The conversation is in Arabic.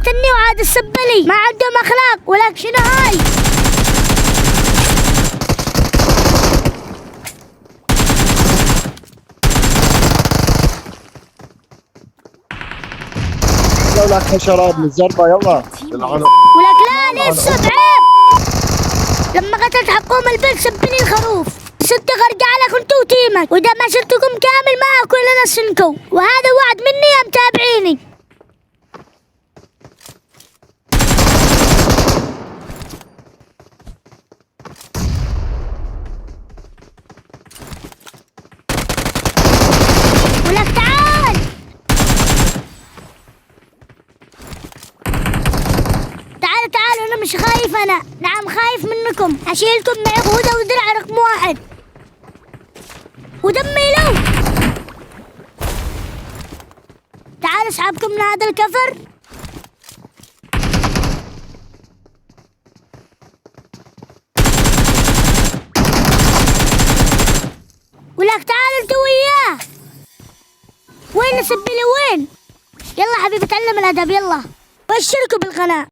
قتلني وعاد السبلي، ما عندهم اخلاق. ولك شنو هاي؟ يلا لك شراب من الزربه يلا. ولك لا ليش صوت عيب؟ لما قتلت حكوم البيت سبني الخروف. صرت ارجع لك انتو وتيمك، واذا ما شلتكم كامل ما اكل انا سنكو، وهذا وعد مني يا متابعيني. ولك تعال تعال تعال، انا مش خايف، انا نعم خايف منكم. اشيلكم معي هدى ودرع رقم 1 ودمي لو. تعال اسحبكم من هذا الكفر. ولك تعال انت وياه. وين سبلي وين؟ يلا حبيبي تعلم الادب، يلا واشتركوا بالقناه.